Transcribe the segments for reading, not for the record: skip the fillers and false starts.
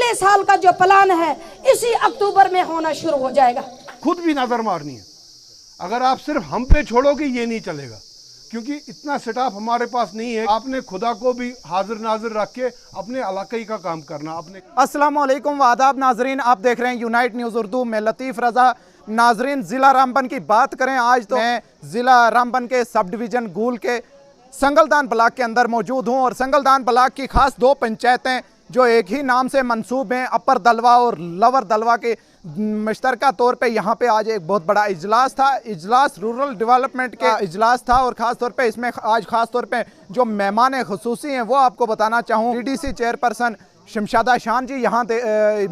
अगले साल का जो प्लान है इसी अक्टूबर में होना शुरू हो जाएगा। खुद भी नजर मारनी है। अगर आप सिर्फ हम पे छोड़ोगे ये नहीं चलेगा, क्योंकि इतना स्टाफ हमारे पास नहीं है। आपने खुदा को भी हाजिर नाजिर रख के अपने इलाके का काम करना। आपने अस्सलाम वालेकुम व आदाब नाजरीन, आप देख रहे हैं यूनाइट न्यूज़ उर्दू में लतीफ़ रज़ा। नाजरीन, ज़िला रामबन की बात करें आज तो मैं ज़िला रामबन के सब डिवीज़न गूल के संगलदान ब्लॉक के अंदर मौजूद हूं और संगलदान ब्लॉक की खास दो पंचायतें जो एक ही नाम से मंसूब हैं, अपर दलवा और लवर दलवा के मुश्तरका तौर पे यहाँ पे आज एक बहुत बड़ा इजलास था। इजलास रूरल डेवलपमेंट के इजलास था और ख़ास तौर पे इसमें आज ख़ास तौर पे जो मेहमान ख़ुसूसी हैं वो आपको बताना चाहूँ। डीडीसी चेयरपर्सन शमशादा शान जी यहाँ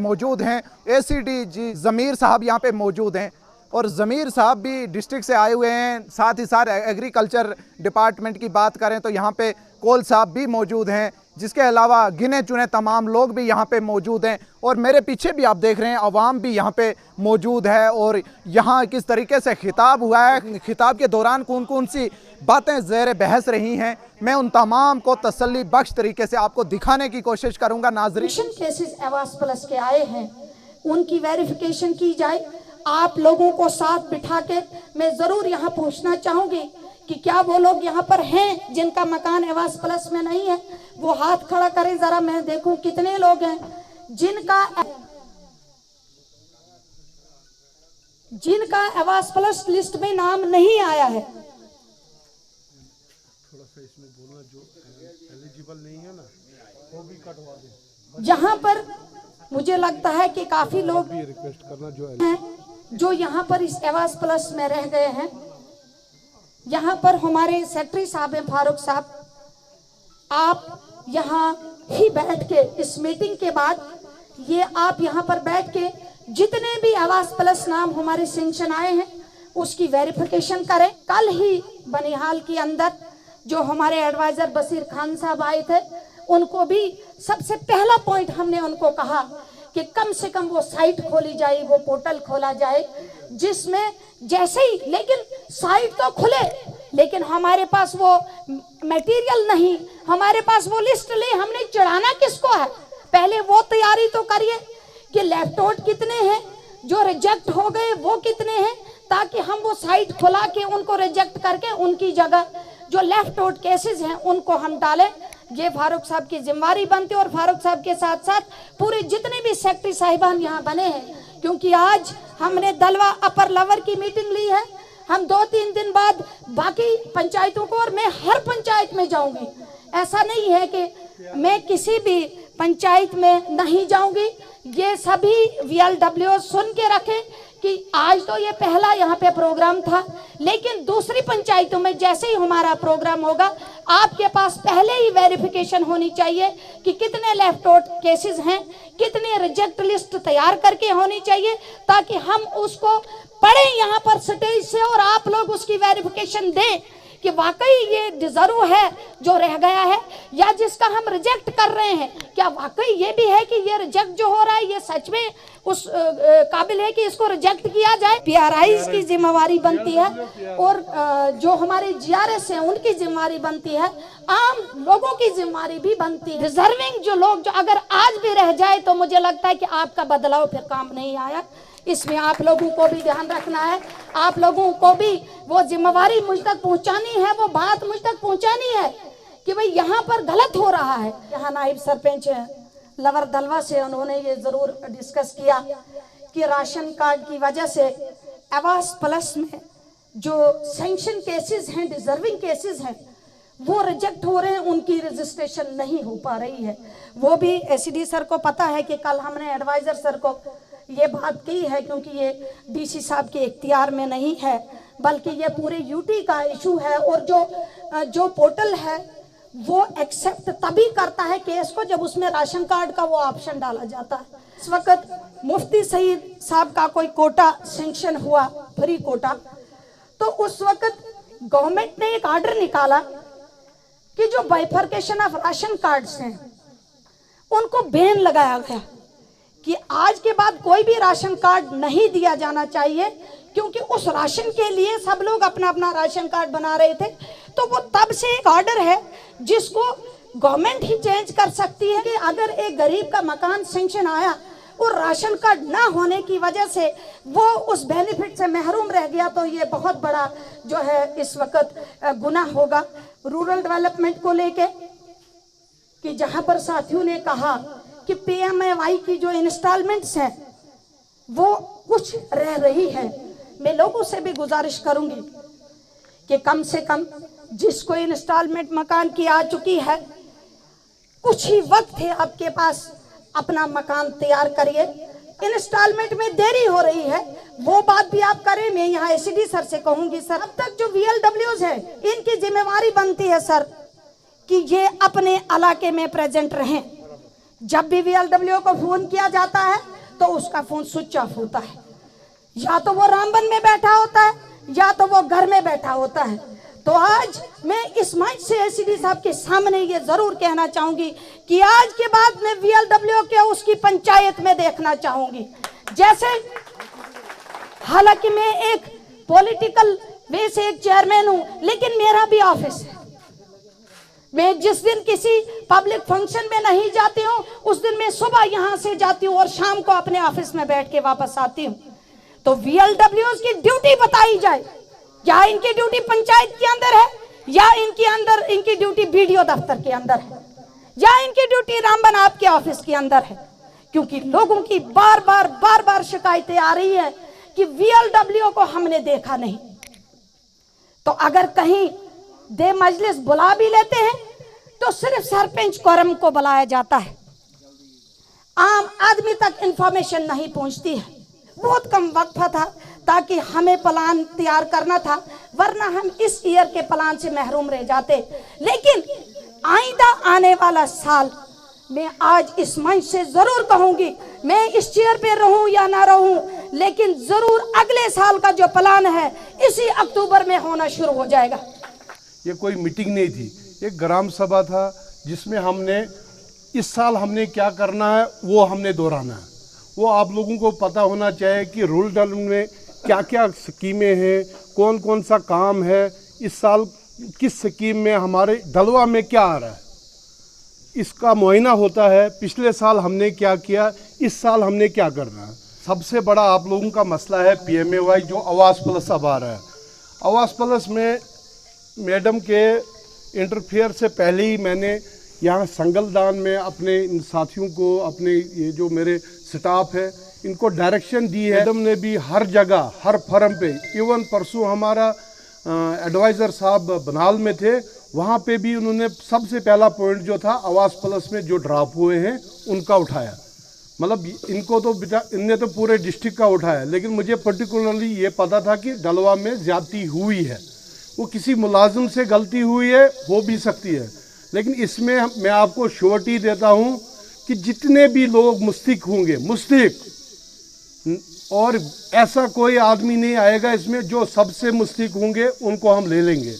मौजूद हैं, एसीडी जी ज़मीर साहब यहाँ पे मौजूद हैं और ज़मीर साहब भी डिस्ट्रिक्ट से आए हुए हैं। साथ ही साथ एग्रीकल्चर डिपार्टमेंट की बात करें तो यहाँ पे कोल साहब भी मौजूद हैं, जिसके अलावा गिने चुने तमाम लोग भी यहाँ पे मौजूद हैं और मेरे पीछे भी आप देख रहे हैं अवाम भी यहाँ पे मौजूद है। और यहाँ किस तरीके से खिताब हुआ है, खिताब के दौरान कौन कौन सी बातें ज़ेर बहस रही हैं, मैं उन तमाम को तसल्ली बख्श तरीके से आपको दिखाने की कोशिश करूँगा। नाज़रीन, केसेस आवास प्लस के आए हैं उनकी वेरिफिकेशन की जाए। आप लोगों को साथ बिठा के मैं ज़रूर यहाँ पूछना चाहूँगी कि क्या वो लोग यहाँ पर हैं जिनका मकान आवास प्लस में नहीं है, वो हाथ खड़ा करें ज़रा, मैं देखूं कितने लोग हैं जिनका आवास प्लस लिस्ट में नाम नहीं आया है। थोड़ा सा इसमें बोलना, जो एलिजिबल नहीं है ना वो भी कटवा दें। जहाँ पर मुझे लगता है कि काफी लोग भी रिक्वेस्ट करना जो यहाँ पर इस आवास प्लस में रह गए हैं। यहाँ पर हमारे सेक्रेटरी साहब हैं फारूक साहब, आप यहाँ ही बैठ के इस मीटिंग के बाद ये आप यहाँ पर बैठ के जितने भी आवास प्लस नाम हमारे सेंक्शन आए हैं उसकी वेरिफिकेशन करें। कल ही बनिहाल के अंदर जो हमारे एडवाइजर बशीर खान साहब आए थे, उनको भी सबसे पहला पॉइंट हमने उनको कहा कि कम से कम वो साइट खोली जाए, वो पोर्टल खोला जाए जिसमें जैसे ही, लेकिन साइट तो खुले लेकिन हमारे पास वो मटेरियल नहीं, हमारे पास वो लिस्ट ले, हमने चढ़ाना किसको है, पहले वो तैयारी तो करिए कि लेफ्ट आउट कितने हैं, जो रिजेक्ट हो गए वो कितने हैं, ताकि हम वो साइट खुला के उनको रिजेक्ट करके उनकी जगह जो लेफ्ट आउट केसेस हैं उनको हम डालें। ये फारूक साहब की जिम्मेवारी बनती है और फारूक साहब के साथ साथ पूरे जितने भी सेक्रेटरी साहिबान यहाँ बने हैं, क्योंकि आज हमने दलवा अपर लवर की मीटिंग ली है। हम 2-3 दिन बाद बाकी पंचायतों को, और मैं हर पंचायत में जाऊंगी, ऐसा नहीं है कि मैं किसी भी पंचायत में नहीं जाऊंगी। ये सभी VLW सुन के रखें कि आज तो ये पहला यहाँ पे प्रोग्राम था, लेकिन दूसरी पंचायतों में जैसे ही हमारा प्रोग्राम होगा आपके पास पहले ही वेरिफिकेशन होनी चाहिए कि कितने लेफ्ट आउट केसेस हैं, कितने रिजेक्ट लिस्ट तैयार करके होनी चाहिए, ताकि हम उसको पढ़ें यहाँ पर स्टेज से और आप लोग उसकी वेरिफिकेशन दें कि वाकई ये डिजर्व है जो रह गया है, या जिसका हम रिजेक्ट कर रहे हैं क्या वाकई ये भी है कि ये रिजेक्ट जो हो रहा है ये सच में उस काबिल है कि इसको रिजेक्ट किया जाए। PRIs की जिम्मेवारी बनती है और जो हमारे GRS हैं उनकी जिम्मेवारी बनती है, आम लोगों की जिम्मेवारी भी बनती है। डिजर्विंग जो लोग जो अगर आज भी रह जाए तो मुझे लगता है कि आपका बदलाव फिर काम नहीं आया। इसमें आप लोगों को भी ध्यान रखना है, आप लोगों को भी वो जिम्मेवारी मुझ तक पहुंचानी है, वो बात मुझ तक पहुंचानी है कि भाई यहाँ पर गलत हो रहा है। यहाँ नायब सरपंच लवर दलवा से उन्होंने ये जरूर डिस्कस किया कि राशन कार्ड की वजह से आवास प्लस में जो सैंक्शन केसेस हैं, डिजर्विंग केसेस हैं, वो रिजेक्ट हो रहे हैं, उनकी रजिस्ट्रेशन नहीं हो पा रही है। वो भी एसीडी सर को पता है कि कल हमने एडवाइजर सर को ये बात की है, क्योंकि ये डीसी साहब के इख्तियार में नहीं है बल्कि ये पूरे यूटी का इशू है। और जो पोर्टल है वो एक्सेप्ट तभी करता है केस को जब उसमें राशन कार्ड का वो ऑप्शन डाला जाता है। इस वक्त मुफ्ती सईद साहब का कोई कोटा सेंक्शन हुआ, फ्री कोटा, तो उस वक्त गवर्नमेंट ने एक ऑर्डर निकाला कि जो बाइफर्केशन ऑफ राशन कार्ड्स हैं उनको बैन लगाया गया कि आज के बाद कोई भी राशन कार्ड नहीं दिया जाना चाहिए, क्योंकि उस राशन के लिए सब लोग अपना अपना राशन कार्ड बना रहे थे। तो वो तब से एक ऑर्डर है जिसको गवर्नमेंट ही चेंज कर सकती है कि अगर एक गरीब का मकान सेंक्शन आया और राशन कार्ड ना होने की वजह से वो उस बेनिफिट से महरूम रह गया, तो ये बहुत बड़ा जो है इस वक्त गुनाह होगा रूरल डेवलपमेंट को लेके। कि जहां पर साथियों ने कहा कि PMAY की जो इंस्टॉलमेंट्स हैं वो कुछ रह रही है, मैं लोगों से भी गुजारिश करूंगी कि कम से कम जिसको इंस्टॉलमेंट मकान की आ चुकी है, कुछ ही वक्त है आपके पास, अपना मकान तैयार करिए। इंस्टॉलमेंट में देरी हो रही है वो बात भी आप करें। मैं यहाँ ACD सर से कहूंगी, सर अब तक जो VLWs है इनकी जिम्मेवारी बनती है सर कि ये अपने इलाके में प्रेजेंट रहें। जब भी VLW को फोन किया जाता है तो उसका फोन स्विच ऑफ होता है, या तो वो रामबन में बैठा होता है या तो वो घर में बैठा होता है। तो आज मैं इस मंच से ACD साहब के सामने ये जरूर कहना चाहूंगी कि आज के बाद मैं VLW के उसकी पंचायत में देखना चाहूंगी। जैसे हालांकि मैं एक पॉलिटिकल वे से एक चेयरमैन हूं, लेकिन मेरा भी ऑफिस है। मैं जिस दिन किसी पब्लिक फंक्शन में नहीं जाती हूँ उस दिन मैं सुबह यहाँ से जाती हूँ और शाम को अपने ऑफिस में बैठ के वापस आती हूँ। तो VLWs की ड्यूटी बताई जाए, या इनकी ड्यूटी पंचायत के अंदर है या इनकी ड्यूटी BDO दफ्तर के अंदर है या इनकी ड्यूटी रामबन आपके ऑफिस के अंदर है। क्योंकि लोगों की बार बार शिकायतें आ रही है कि VLW को हमने देखा नहीं। तो अगर कहीं दे मजलिस बुला भी लेते हैं तो सिर्फ सरपंच कोरम को बुलाया जाता है, आम आदमी तक इंफॉर्मेशन नहीं पहुंचती है। बहुत कम वक्त था ताकि हमें प्लान तैयार करना था, वरना हम इस ईयर के प्लान से महरूम रह जाते। लेकिन आइंदा आने वाला साल मैं आज इस मंच से जरूर कहूंगी, मैं इस चेयर पे रहूं या ना रहूं, लेकिन जरूर अगले साल का जो प्लान है इसी अक्टूबर में होना शुरू हो जाएगा। ये कोई मीटिंग नहीं थी, एक ग्राम सभा था जिसमें हमने इस साल हमने क्या करना है वो हमने दोहराना है। वो आप लोगों को पता होना चाहिए कि रूरल डेवलपमेंट में क्या क्या स्कीमें हैं, कौन कौन सा काम है, इस साल किस स्कीम में हमारे डलवा में क्या आ रहा है, इसका मुआयना होता है। पिछले साल हमने क्या किया, इस साल हमने क्या करना है। सबसे बड़ा आप लोगों का मसला है PMAY जो आवास प्लस अब आ रहा है। आवास प्लस में मैडम के इंटरफेयर से पहले ही मैंने यहाँ संगलदान में अपने इन साथियों को, अपने ये जो मेरे स्टाफ है, इनको डायरेक्शन दी है। मैडम ने भी हर जगह हर फर्म पे, इवन परसों हमारा एडवाइज़र साहब बनाल में थे, वहाँ पे भी उन्होंने सबसे पहला पॉइंट जो था आवास प्लस में जो ड्रॉप हुए हैं उनका उठाया। मतलब इनको तो इनने तो पूरे डिस्ट्रिक्ट का उठाया, लेकिन मुझे पर्टिकुलरली ये पता था कि डलवा में ज़्यादती हुई है। वो किसी मुलाजिम से गलती हुई है, हो भी सकती है, लेकिन इसमें मैं आपको श्योरिटी देता हूँ कि जितने भी लोग मुस्तहिक होंगे, मुस्तहिक, और ऐसा कोई आदमी नहीं आएगा इसमें जो सबसे मुस्तहिक होंगे उनको हम ले लेंगे।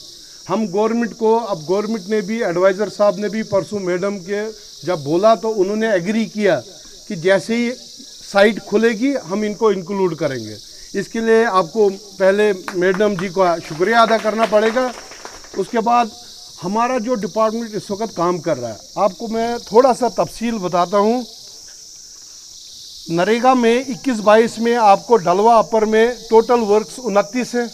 हम गवर्नमेंट को, अब गवर्नमेंट ने भी, एडवाइज़र साहब ने भी परसों मैडम के जब बोला तो उन्होंने एग्री किया कि जैसे ही साइट खुलेगी हम इनको इंक्लूड करेंगे। इसके लिए आपको पहले मैडम जी का शुक्रिया अदा करना पड़ेगा। उसके बाद हमारा जो डिपार्टमेंट इस वक्त काम कर रहा है, आपको मैं थोड़ा सा तफसील बताता हूँ। नरेगा में 21-22 में आपको डलवा अपर में टोटल वर्क्स 29 हैं।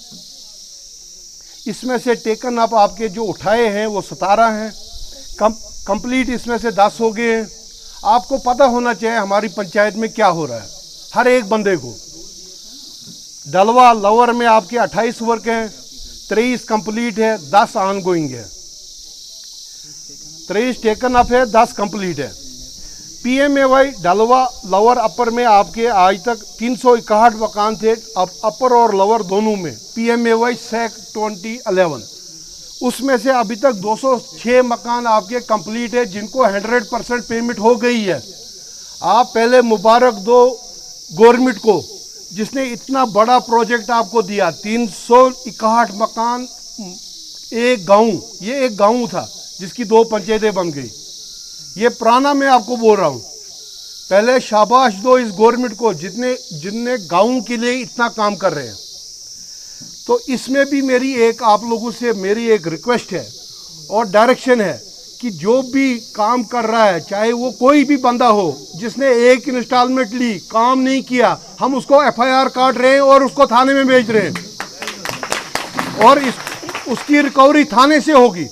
इसमें से टेकन अप आपके जो उठाए हैं वो 17 हैं, कंप्लीट इसमें से 10 हो गए हैं। आपको पता होना चाहिए हमारी पंचायत में क्या हो रहा है हर एक बंदे को। डलवा लोअर में आपके 28 वर्क हैं, 23 कंप्लीट है, 10 ऑनगोइंग है, 23 टेकन अप है, 10 कंप्लीट है। PMAY डलवा लोअर अपर में आपके आज तक 361 मकान थे, अब अपर और लोअर दोनों में PMAY SAC 2011, उसमें से अभी तक 206 मकान आपके कंप्लीट है जिनको 100% पेमेंट हो गई है। आप पहले मुबारक दो गवर्नमेंट को जिसने इतना बड़ा प्रोजेक्ट आपको दिया। 361 मकान एक गांव, ये एक गांव था जिसकी 2 पंचायतें बन गई। ये पुराना मैं आपको बोल रहा हूँ। पहले शाबाश दो इस गवर्नमेंट को जिनने गांव के लिए इतना काम कर रहे हैं। तो इसमें भी मेरी एक आप लोगों से मेरी एक रिक्वेस्ट है और डायरेक्शन है कि जो भी काम कर रहा है, चाहे वो कोई भी बंदा हो, जिसने एक इंस्टॉलमेंट ली, काम नहीं किया, हम उसको एफआईआर काट रहे हैं और उसको थाने में भेज रहे हैं और उसकी रिकवरी थाने से होगी।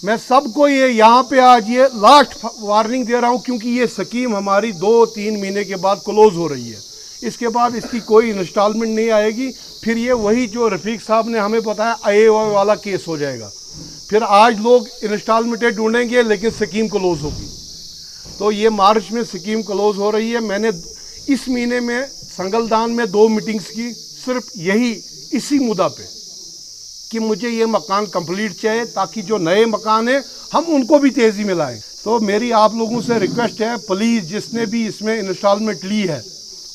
मैं सबको ये यहाँ पे आज ये लास्ट वार्निंग दे रहा हूँ, क्योंकि ये स्कीम हमारी 2-3 महीने के बाद क्लोज हो रही है। इसके बाद इसकी कोई इंस्टॉलमेंट नहीं आएगी। फिर ये वही जो रफीक साहब ने हमें बताया AOI वाला केस हो जाएगा। फिर आज लोग इंस्टॉलमेंटें ढूंढेंगे लेकिन स्कीम क्लोज होगी। तो ये मार्च में स्कीम क्लोज हो रही है। मैंने इस महीने में संगलदान में 2 मीटिंग्स की, सिर्फ यही इसी मुद्दा पे कि मुझे ये मकान कंप्लीट चाहिए, ताकि जो नए मकान है हम उनको भी तेज़ी में लाएं। तो मेरी आप लोगों से रिक्वेस्ट है, प्लीज़ जिसने भी इसमें इंस्टॉलमेंट ली है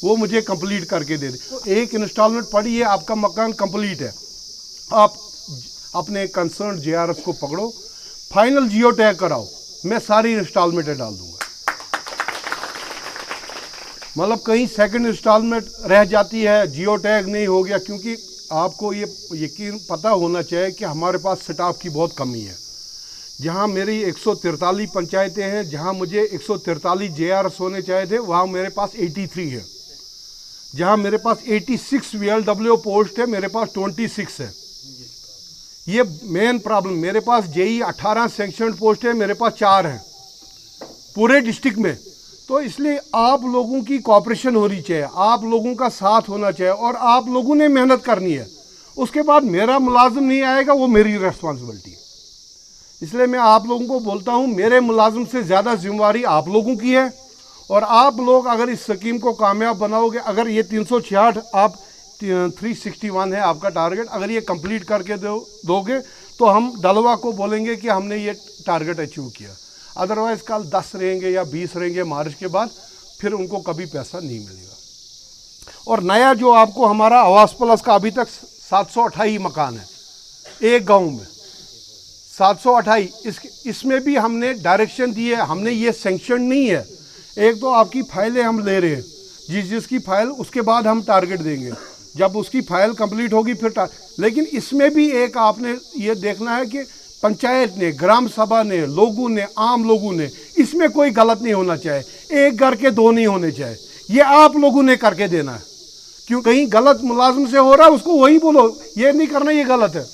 वो मुझे कंप्लीट करके दे दे। एक इंस्टॉलमेंट पड़ी है, आपका मकान कंप्लीट है, आप अपने कंसर्न JRS को पकड़ो, फाइनल जियो टैग कराओ, मैं सारी इंस्टॉलमेंटें डाल दूंगा। मतलब कहीं सेकंड इंस्टॉलमेंट रह जाती है, जियो टैग नहीं हो गया, क्योंकि आपको ये यकीन पता होना चाहिए कि हमारे पास स्टाफ की बहुत कमी है। जहां मेरी 143 पंचायतें हैं, जहां मुझे 143 JRS होने चाहिए थे, वहां मेरे पास 83 है। जहां मेरे पास 86 VLWO पोस्ट है, मेरे पास 26 है। ये मेन प्रॉब्लम। मेरे पास JE 18 सैंक्शनड पोस्ट है, मेरे पास 4 हैं पूरे डिस्ट्रिक्ट में। तो इसलिए आप लोगों की कोऑपरेशन होनी चाहिए, आप लोगों का साथ होना चाहिए और आप लोगों ने मेहनत करनी है। उसके बाद मेरा मुलाजिम नहीं आएगा, वो मेरी रिस्पॉन्सिबिलिटी है। इसलिए मैं आप लोगों को बोलता हूँ, मेरे मुलाजिम से ज़्यादा जिम्मेवारी आप लोगों की है। और आप लोग अगर इस स्कीम को कामयाब बनाओगे, अगर ये 366 आप 361 है आपका टारगेट, अगर ये कंप्लीट करके दोगे तो हम डलवा को बोलेंगे कि हमने ये टारगेट अचीव किया। अदरवाइज़ कल 10 रहेंगे या 20 रहेंगे मार्च के बाद, फिर उनको कभी पैसा नहीं मिलेगा। और नया जो आपको हमारा आवास प्लस का अभी तक 728 मकान है एक गांव में, 728। इसमें भी हमने डायरेक्शन दी है, हमने ये सैंक्शन नहीं है। एक तो आपकी फाइलें हम ले रहे हैं, जिसकी फाइल उसके बाद हम टारगेट देंगे, जब उसकी फाइल कंप्लीट होगी फिर लेकिन इसमें भी एक आपने ये देखना है कि पंचायत ने, ग्राम सभा ने, लोगों ने, आम लोगों ने, इसमें कोई गलत नहीं होना चाहिए। एक घर के 2 नहीं होने चाहिए, ये आप लोगों ने करके देना है। क्यों कहीं गलत मुलाजिम से हो रहा है, उसको वही बोलो ये नहीं करना, ये गलत है।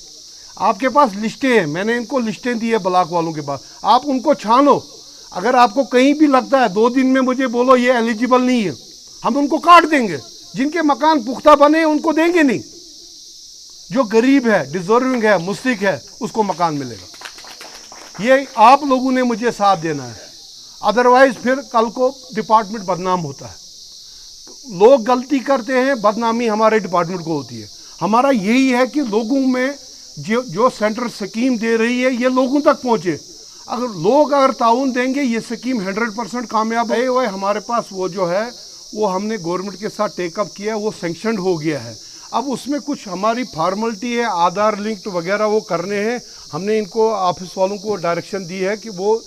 आपके पास लिस्टें हैं, मैंने इनको लिस्टें दी है ब्लॉक वालों के पास, आप उनको छानो। अगर आपको कहीं भी लगता है 2 दिन में मुझे बोलो ये एलिजिबल नहीं है, हम उनको काट देंगे। जिनके मकान पुख्ता बने उनको देंगे नहीं, जो गरीब है, डिजर्विंग है, मुस्तहिक है, उसको मकान मिलेगा। ये आप लोगों ने मुझे साथ देना है, अदरवाइज फिर कल को डिपार्टमेंट बदनाम होता है। लोग गलती करते हैं, बदनामी हमारे डिपार्टमेंट को होती है। हमारा यही है कि लोगों में जो सेंट्रल स्कीम दे रही है ये लोगों तक पहुंचे। अगर ताउन देंगे ये स्कीम 100% कामयाब है। वो हमारे पास वो जो है वो हमने गवर्नमेंट के साथ टेकअप किया, वो सैंक्शनड हो गया है। अब उसमें कुछ हमारी फॉर्मेलिटी है, आधार लिंक्ड वगैरह वो करने हैं। हमने इनको ऑफिस वालों को डायरेक्शन दी है कि वो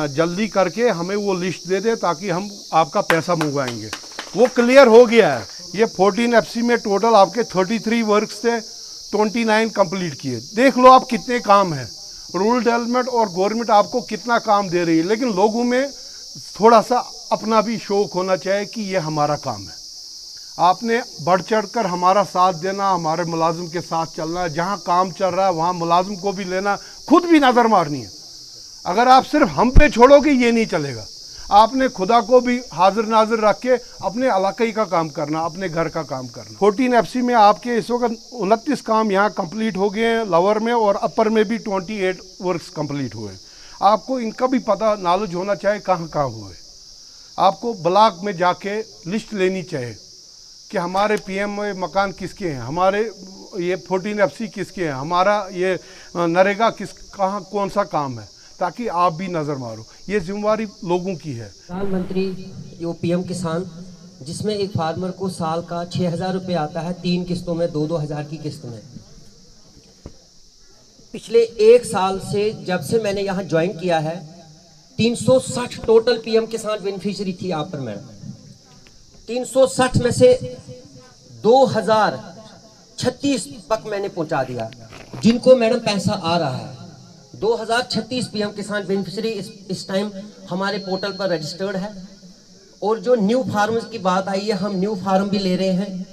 जल्दी करके हमें वो लिस्ट दे दे, ताकि हम आपका पैसा मंगवाएंगे। वो क्लियर हो गया है। ये 14 FC में टोटल आपके 33 वर्क्स थे, 29 कंप्लीट किए। देख लो आप कितने काम हैं। रूरल डेवलपमेंट और गवर्नमेंट आपको कितना काम दे रही है, लेकिन लोगों में थोड़ा सा अपना भी शौक होना चाहिए कि ये हमारा काम है। आपने बढ़ चढ़ कर हमारा साथ देना, हमारे मुलाजिम के साथ चलना। जहाँ काम चल रहा है वहाँ मुलाजिम को भी लेना, खुद भी नज़र मारनी है। अगर आप सिर्फ हम पे छोड़ोगे ये नहीं चलेगा। आपने खुदा को भी हाजिर नाजिर रख के अपने इलाके का काम करना, अपने घर का काम करना। 14 FC में आपके इस वक्त 29 काम यहाँ कंप्लीट हो गए हैं, लोअर में, और अपर में भी 28 वर्क्स कंप्लीट हुए। आपको इनका भी पता नॉलेज होना चाहिए कहाँ कहाँ हुए। आपको ब्लॉक में जाके लिस्ट लेनी चाहिए कि हमारे PM में मकान किसके हैं, हमारे ये 14 FC किसके हैं, हमारा ये नरेगा कहाँ कौन सा काम है, ताकि आप भी नज़र मारो। ये जिम्मेवारी लोगों की है। प्रधानमंत्री जो PM किसान, जिसमें एक फार्मर को साल का 6,000 रुपये आता है, 3 किस्तों में, 2-2 हज़ार की किस्त में। पिछले 1 साल से जब से मैंने यहाँ ज्वाइन किया है, 360 टोटल PM किसान बेनिफिशियरी थी आप पर मैडम। 360 में से 2036 तक मैंने पहुंचा दिया, जिनको मैडम पैसा आ रहा है। 2036 पीएम किसान बेनिफिशियरी इस टाइम हमारे पोर्टल पर रजिस्टर्ड है। और जो न्यू फार्मर्स की बात आई है, हम न्यू फार्म भी ले रहे हैं।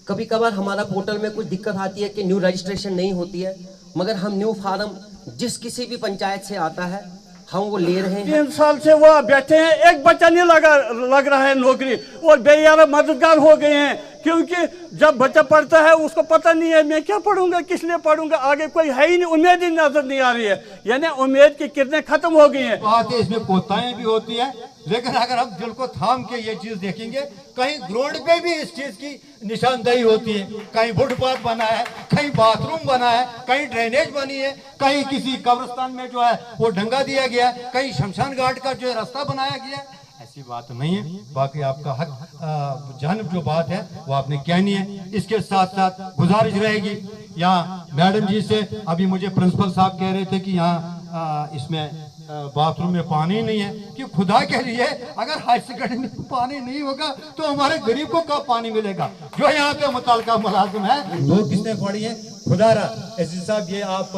कभी कभार हमारा पोर्टल में कुछ दिक्कत आती है कि न्यू रजिस्ट्रेशन नहीं होती है, मगर हम न्यू फार्म जिस किसी भी पंचायत से आता है हम वो ले रहे हैं। 3 साल से वो बैठे हैं, एक बच्चा नहीं लग रहा है नौकरी, और बेयारा मददगार हो गए हैं। क्योंकि जब बच्चा पढ़ता है उसको पता नहीं है मैं क्या पढ़ूंगा, किस लिए पढ़ूंगा, आगे कोई है ही नहीं, उम्मीद ही नजर नहीं आ रही है, यानी उम्मीद की किरणें खत्म हो गई हैं। बात है इसमें कोताएं भी होती है, लेकिन अगर हम दिल को थाम के ये चीज देखेंगे, कहीं ग्राउंड पे भी इस चीज की निशानदेही होती है। कहीं फुटपाथ बना है, कहीं बाथरूम बना है, कहीं ड्रेनेज बनी है, कहीं किसी कब्रिस्तान में जो है वो डंगा दिया गया है, कहीं शमशान घाट का जो है रास्ता बनाया गया है। ऐसी बात नहीं है। बाकी आपका हक जानब जो बात है वो आपने कहनी है। इसके साथ साथ गुजारिश रहेगी, यहाँ मैडम जी से अभी मुझे प्रिंसिपल साहब कह रहे थे कि यहाँ इसमें बाथरूम में पानी नहीं है, कि खुदा के लिए अगर हाई सेकेंडरी में पानी नहीं होगा तो हमारे गरीब को कब पानी मिलेगा। जो यहाँ पे मुताल्लिका मुलाजिम है, लोग किसने पड़ी है, खुदारा एसडी साहब ये आप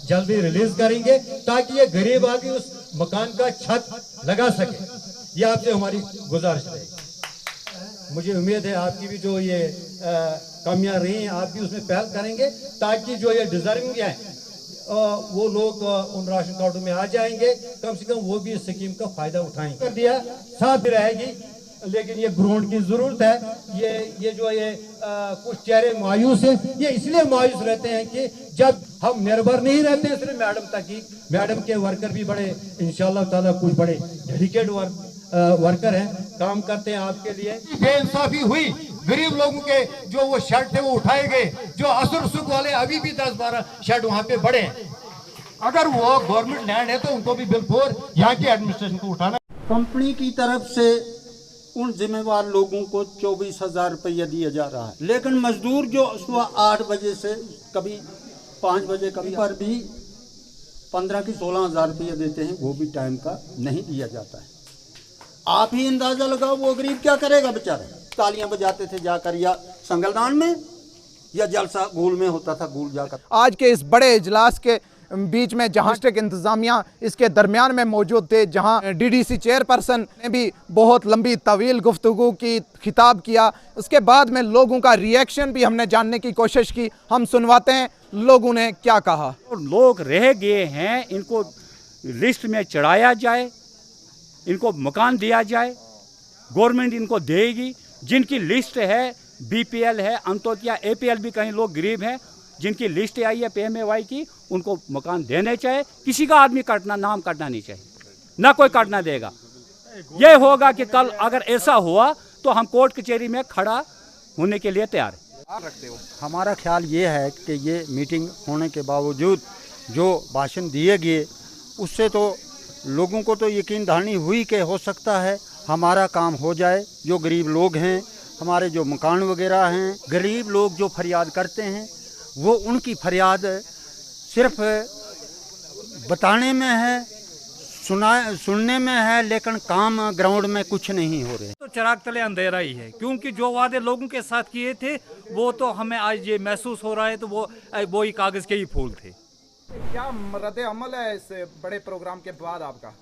जल्दी रिलीज करेंगे ताकि ये गरीब आदमी उस मकान का छत लगा सके। ये आपसे हमारी गुजारिश रहेगी। मुझे उम्मीद है आपकी भी जो ये कमियां रही हैं आप भी उसमें पहल करेंगे ताकि जो ये डिजर्विंग है वो लोग उन राशन कार्डों में आ जाएंगे, कम से कम वो भी इस स्कीम का फायदा उठाएंगे। कर दिया साथ भी रहेगी, लेकिन ये ग्राउंड की जरूरत है। ये जो ये कुछ चेहरे मायूस हैं, ये इसलिए मायूस रहते हैं कि जब हम निर्भर नहीं रहते हैं सिर्फ मैडम तक ही, मैडम के वर्कर भी बड़े इंशाल्लाह ताला कुछ बड़े डेडिकेट वर्कर हैं, काम करते हैं आपके लिए। बेइंसाफी हुई, गरीब लोगों के जो वो शेड थे वो उठाए गए, जो असुर सुख वाले अभी भी 10-12 शेड वहां पे बड़े हैं। अगर वो गवर्नमेंट लैंड है तो उनको भी बिल्कुल यहाँ की एडमिनिस्ट्रेशन को उठाना। कंपनी की तरफ से उन जिम्मेवार लोगों को 24,000 रुपया दिया जा रहा है, लेकिन मजदूर जो सुबह 8 बजे से कभी 5 बजे कभी पर भी 15 की 16,000 रुपया देते हैं, वो भी टाइम का नहीं दिया जाता है। आप ही अंदाजा लगाओ वो गरीब क्या करेगा बेचारा। तालियां बजाते थे जाकर या संगलदान में या जलसा गूल में होता था, गूल जाकर। आज के इस बड़े इजलास के बीच में जहां डिस्ट्रिक्ट इंतजामिया इसके दरमियान में मौजूद थे, जहां डीडीसी चेयरपर्सन ने भी बहुत लंबी तवील गुफ्तगू की, खिताब किया, उसके बाद में लोगों का रिएक्शन भी हमने जानने की कोशिश की। हम सुनवाते हैं लोगों ने क्या कहा। लोग रह गए हैं, इनको लिस्ट में चढ़ाया जाए, इनको मकान दिया जाए, गवर्नमेंट इनको देगी। जिनकी लिस्ट है बीपीएल है, अंत्योदय एपीएल भी कहीं लोग गरीब हैं, जिनकी लिस्ट आई है पीएमएवाई की, उनको मकान देने चाहिए। किसी का आदमी काटना, नाम काटना नहीं चाहिए, ना कोई काटना देगा। ये होगा कि कल अगर ऐसा हुआ तो हम कोर्ट कचहरी में खड़ा होने के लिए तैयार हैं। हमारा ख्याल ये है कि ये मीटिंग होने के बावजूद जो भाषण दिए गए उससे तो लोगों को तो यकीन दहानी हुई कि हो सकता है हमारा काम हो जाए। जो गरीब लोग हैं, हमारे जो मकान वगैरह हैं, गरीब लोग जो फरियाद करते हैं वो उनकी फरियाद सिर्फ बताने में है, सुनने में है, लेकिन काम ग्राउंड में कुछ नहीं हो रहे। तो चिराग तले अंधेरा ही है, क्योंकि जो वादे लोगों के साथ किए थे वो तो हमें आज ये महसूस हो रहा है, तो वो ही कागज के ही फूल थे। क्या रद्द अमल है इस बड़े प्रोग्राम के बाद आपका?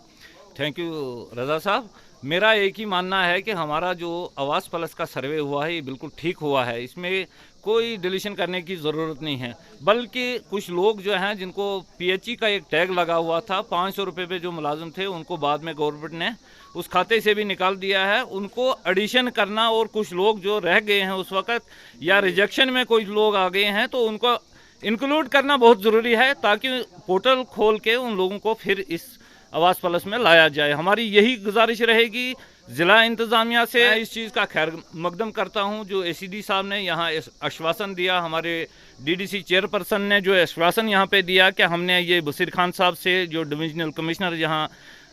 थैंक यू रजा साहब। मेरा एक ही मानना है कि हमारा जो आवास प्लस का सर्वे हुआ है ये बिल्कुल ठीक हुआ है, इसमें कोई डिलीशन करने की ज़रूरत नहीं है। बल्कि कुछ लोग जो हैं जिनको पीएचई का एक टैग लगा हुआ था, 500 रुपये पे जो मुलाजिम थे उनको बाद में गवर्नमेंट ने उस खाते से भी निकाल दिया है, उनको एडिशन करना, और कुछ लोग जो रह गए हैं उस वक़्त या रिजेक्शन में कोई लोग आ गए हैं तो उनको इंक्लूड करना बहुत ज़रूरी है, ताकि पोर्टल खोल के उन लोगों को फिर इस आवास प्लस में लाया जाए। हमारी यही गुजारिश रहेगी ज़िला इंतज़ामिया से। इस चीज़ का खैर मकदम करता हूं, जो एसीडी साहब ने यहाँ आश्वासन दिया, हमारे डीडीसी चेयरपर्सन ने जो आश्वासन यहाँ पे दिया कि हमने ये बशीर खान साहब से, जो डिविजनल कमिश्नर यहाँ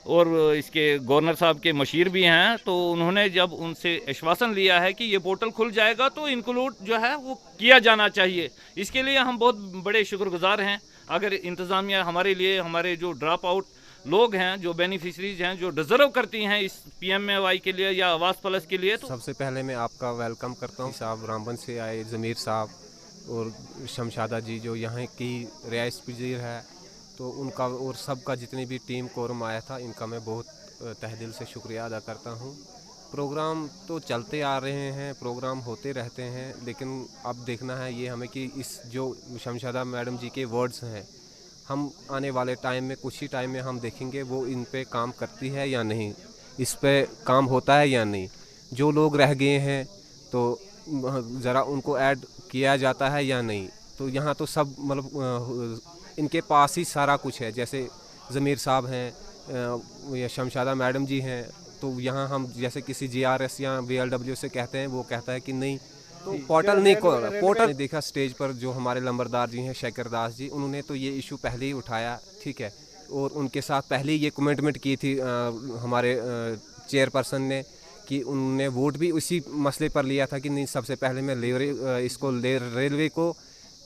और इसके गवर्नर साहब के मशीर भी हैं, तो उन्होंने जब उनसे आश्वासन लिया है कि ये पोर्टल खुल जाएगा तो इंक्लूड जो है वो किया जाना चाहिए। इसके लिए हम बहुत बड़े शुक्रगुजार हैं। अगर इंतज़ामिया हमारे लिए, हमारे जो ड्रॉप आउट लोग हैं, जो बेनिफिशरीज हैं, जो डिजर्व करती हैं इस पीएमएवाई के लिए या आवास प्लस के लिए, तो सबसे पहले मैं आपका वेलकम करता हूं। साहब रामबन से आए, ज़मीर साहब और शमशादा जी जो यहाँ की रिहाइश पजीर है, तो उनका और सबका जितनी भी टीम कोरम आया था, इनका मैं बहुत तहे दिल से शुक्रिया अदा करता हूँ। प्रोग्राम तो चलते आ रहे हैं, प्रोग्राम होते रहते हैं, लेकिन अब देखना है ये हमें कि इस जो शमशादा मैडम जी के वर्ड्स हैं, हम आने वाले टाइम में कुछ ही टाइम में हम देखेंगे वो इन पे काम करती है या नहीं, इस पे काम होता है या नहीं। जो लोग रह गए हैं तो ज़रा उनको ऐड किया जाता है या नहीं। तो यहाँ तो सब मतलब इनके पास ही सारा कुछ है। जैसे ज़मीर साहब हैं या शमशादा मैडम जी हैं, तो यहाँ हम जैसे किसी GRS या VLW से कहते हैं, वो कहता है कि नहीं, तो पोर्टल नहीं पोर्टल देखा स्टेज पर जो हमारे लंबरदार जी हैं शेखर दास जी, उन्होंने तो ये इशू पहले ही उठाया, ठीक है, और उनके साथ पहले ही ये कमिटमेंट की थी हमारे चेयरपर्सन ने कि उन्होंने वोट भी उसी मसले पर लिया था कि नहीं, सबसे पहले मैं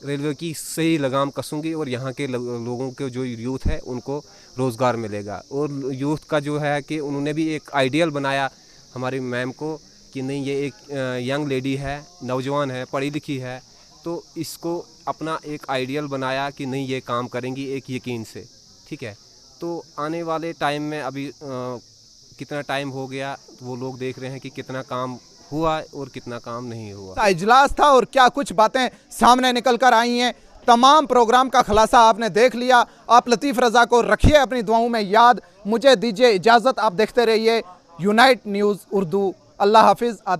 रेलवे की सही लगाम कसूँगी और यहाँ के लोगों के जो यूथ है उनको रोज़गार मिलेगा। और यूथ का जो है कि उन्होंने भी एक आइडियल बनाया हमारी मैम को कि नहीं, ये एक यंग लेडी है, नौजवान है, पढ़ी लिखी है, तो इसको अपना एक आइडियल बनाया कि नहीं ये काम करेंगी एक यकीन से, ठीक है। तो आने वाले टाइम में अभी कितना टाइम हो गया, वो लोग देख रहे हैं कि कितना काम हुआ और कितना काम नहीं हुआ। इजलास था और क्या कुछ बातें सामने निकल कर आई हैं, तमाम प्रोग्राम का खुलासा आपने देख लिया। आप लतीफ़ रज़ा को रखिए अपनी दुआओं में याद। मुझे दीजिए इजाज़त, आप देखते रहिए यूनाइट न्यूज़ उर्दू। अल्लाह हाफिज़। आदा।